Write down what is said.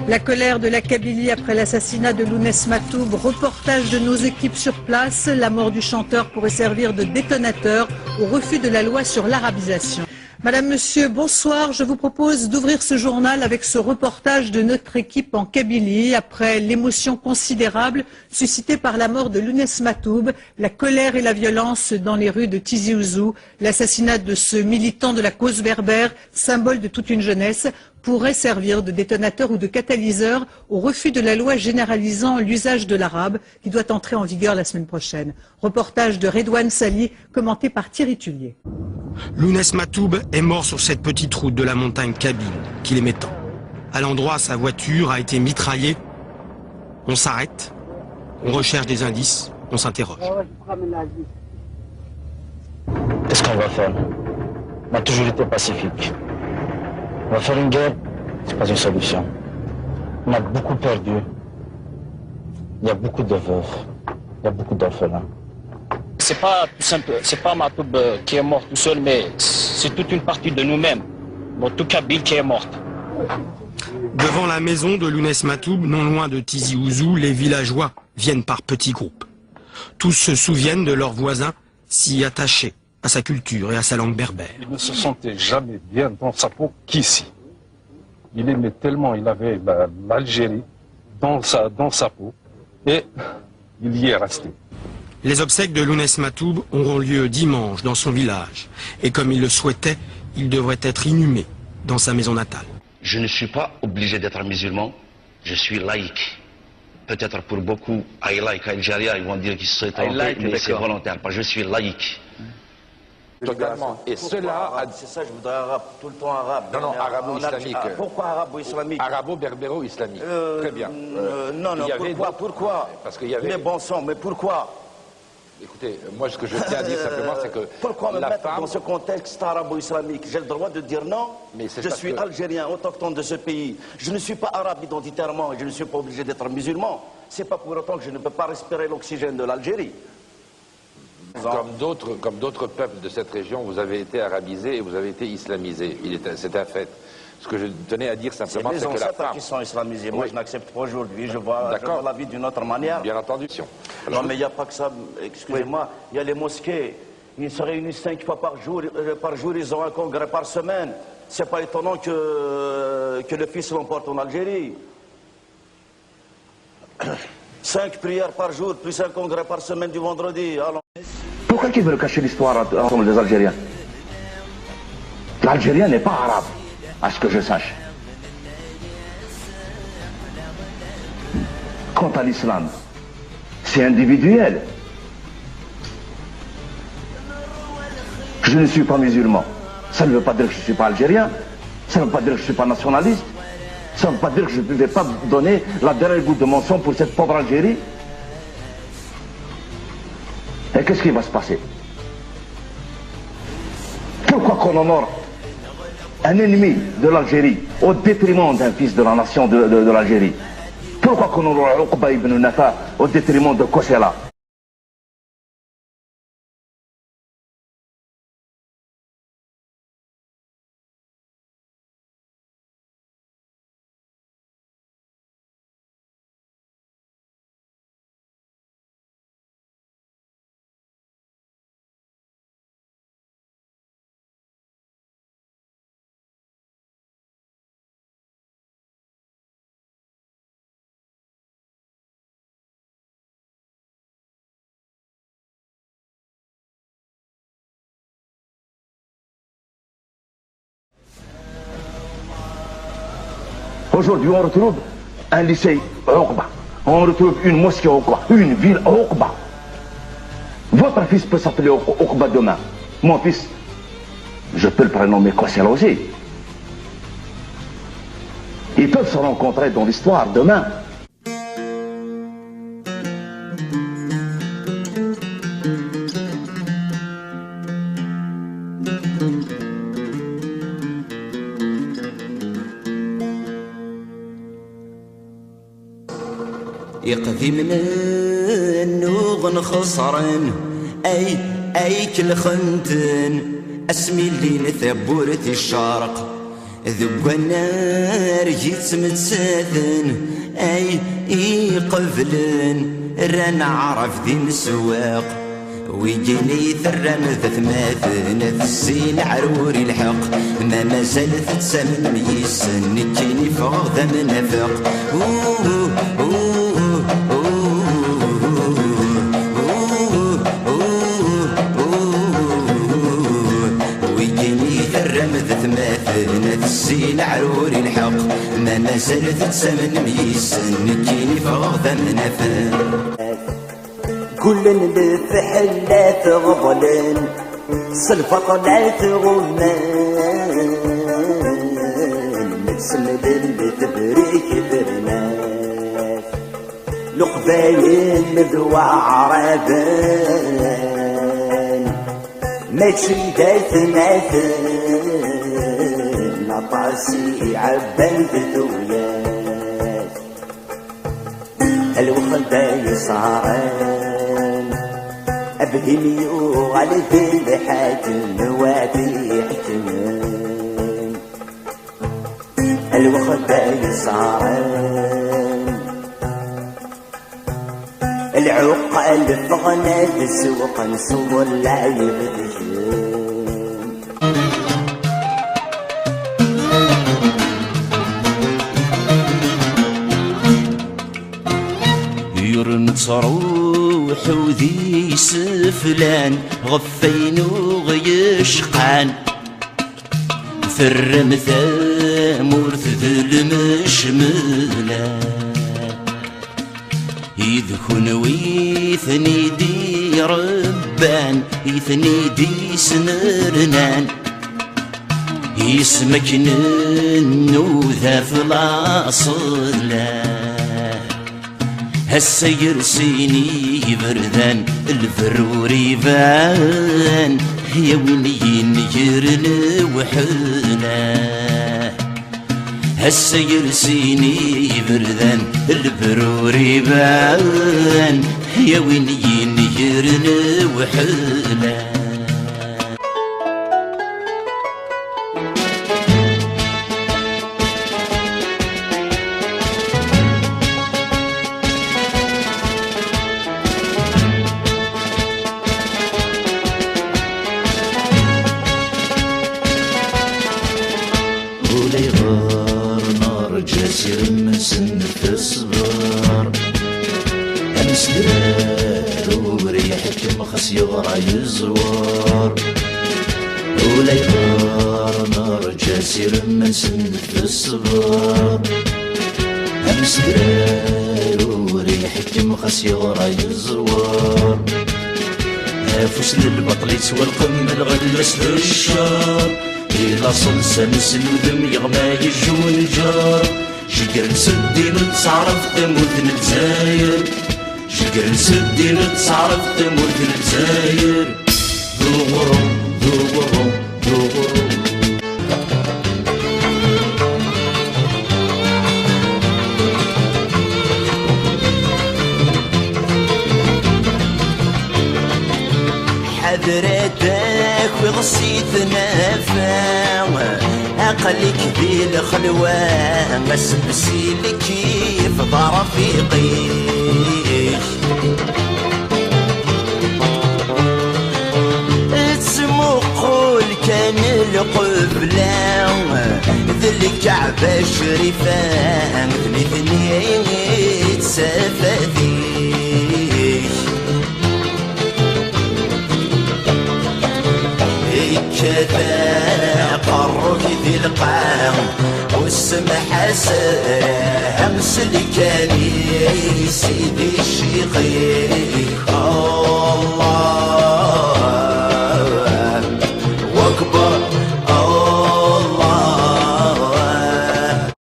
La colère de la Kabylie après l'assassinat de Lounès Matoub, reportage de nos équipes sur place. La mort du chanteur pourrait servir de détonateur au refus de la loi sur l'arabisation. Madame, Monsieur, bonsoir. Je vous propose d'ouvrir ce journal avec ce reportage de notre équipe en Kabylie. Après l'émotion considérable suscitée par la mort de Lounès Matoub, la colère et la violence dans les rues de Tizi Ouzou, l'assassinat de ce militant de la cause berbère, symbole de toute une jeunesse, pourrait servir de détonateur ou de catalyseur au refus de la loi généralisant l'usage de l'arabe qui doit entrer en vigueur la semaine prochaine. Reportage de Redouane Sali, commenté par Thierry Tullier. Lounès Matoub est mort sur cette petite route de la montagne kabyle qu'il aimait tant. À l'endroit, sa voiture a été mitraillée. On s'arrête, on recherche des indices, on s'interroge. Qu'est-ce qu'on va faire? On a toujours été pacifique. On va faire une guerre, c'est pas une solution. On a beaucoup perdu. Il y a beaucoup de veuves, il y a beaucoup d'orphelins. C'est pas tout simple, c'est pas Matoub qui est mort tout seul, mais c'est toute une partie de nous-mêmes, tout Kabyle qui est morte. Devant la maison de Lounès Matoub, non loin de Tizi Ouzou, les villageois viennent par petits groupes. Tous se souviennent de leurs voisins si attachés à sa culture et à sa langue berbère. Il ne se sentait jamais bien dans sa peau qu'ici. Il aimait tellement, il avait l'Algérie dans sa peau, et il y est resté. Les obsèques de Lounès Matoub auront lieu dimanche dans son village. Et comme il le souhaitait, il devrait être inhumé dans sa maison natale. Je ne suis pas obligé d'être musulman, je suis laïque. Peut-être pour beaucoup, I like Algérie, ils vont dire qu'ils se sont trompés, mais c'est volontaire, parce que je suis laïque. Totalement. Et cela... C'est ça, je voudrais arabe, tout le temps arabe. Non, non, arabo-islamique. Pourquoi arabo-islamique? Arabo-berbéro-islamique. Très bien. Non, pourquoi? Parce qu'il y avait... Mais bon sang, mais pourquoi? Écoutez, moi ce que je tiens à dire simplement, c'est que pourquoi me la mettre femme... dans ce contexte arabo-islamique? J'ai le droit de dire non. Mais je suis algérien, autochtone de ce pays. Je ne suis pas arabe identitairement, je ne suis pas obligé d'être musulman. C'est pas pour autant que je ne peux pas respirer l'oxygène de l'Algérie. Comme d'autres peuples de cette région, vous avez été arabisés et vous avez été islamisés. C'est un fait. Ce que je tenais à dire simplement, c'est que la femme... C'est les ancêtres qui sont islamisés. Moi, je n'accepte pas aujourd'hui. Je vois la vie d'une autre manière. Bien entendu. Non, mais il n'y a pas que ça. Excusez-moi. Il y a les mosquées. Ils se réunissent 5 fois par jour. Ils ont un congrès par semaine. C'est pas étonnant que le fils l'emporte en Algérie. 5 prières par jour, plus un congrès par semaine du vendredi. Alors... Pourquoi ils veulent cacher l'histoire entre les Algériens? L'Algérien n'est pas arabe, à ce que je sache. Quant à l'islam, c'est individuel. Je ne suis pas musulman. Ça ne veut pas dire que je ne suis pas algérien. Ça ne veut pas dire que je ne suis pas nationaliste. Ça ne veut pas dire que je ne vais pas donner la dernière goutte de mon sang pour cette pauvre Algérie. Et qu'est-ce qui va se passer? Pourquoi qu'on honore un ennemi de l'Algérie au détriment d'un fils de la nation de l'Algérie? Pourquoi qu'on honore Uqba ibn Nafa au détriment de Kossela? Aujourd'hui, on retrouve un lycée Uqba. On retrouve une mosquée Uqba, une ville Uqba. Votre fils peut s'appeler Uqba demain. Mon fils, je peux le prénommer Kossela aussi. Ils peuvent se rencontrer dans l'histoire demain. يقضي من النوغ خسرن اي كل خنتن اسمي اللي نثبورة الشرق ذو النار جيت متساثن اي قبلن رانا عرف ذي مسواق ويجيني ثران ذا ثماثن في السين عروري الحق ما زالت تسمم يسن كيني فوق ذا منافق السين عروري الحق ما زالت تسمن ميسن كيني فوق ذا منافق كلن بفحلات غضلن صلفة لا تغمان نتسمد بتبريك برناف لقباين مذوى عربان ماشي دايت ماثل عطاسي عبان بثويات الوخل باي صاران أبهمي وعلى ذي حاكم وادي حكمان الوخل باي صاران العقل فغنى بسوق نصور لا يبدجان صروح وذي سفلان غفين وغيشقان فرم ثامور ذل مشملان يذكن ويثني دي ربان يثني دي سنرنان يسمكن النوذا في الأصلان هالسير سيني بردان الفرور يبان يا ويني نجرن وحنا هالسير سيني بردان الفرور يبان يا ويني نجرن وحنا جاسر مسن تصبر امس درار وريحك مخس يغرى يزور ولا يغار نار جاسر مسن تصبر امس درار وريحك مخس يغرى يزور نافوس للبطل يسوى القم الغلس للشار إلا صلصة نسل ودم يغمى يجون جار شقر نسدي نتصعرف تموت نتزاير شقر نسدي نتصعرف تموت نتزاير ذو غرم ذو غرم ذو غرم حذرتك وغصيت نافع أقلك ذي الخلوة مسبسي لك كيف ضرفيقيش اسمو قول كان القبلة ذي الكعبة الشريفة ثنين تسافذيش كذا قروك ذي القام والسمحة سامس اللي كان سيدي الشيخ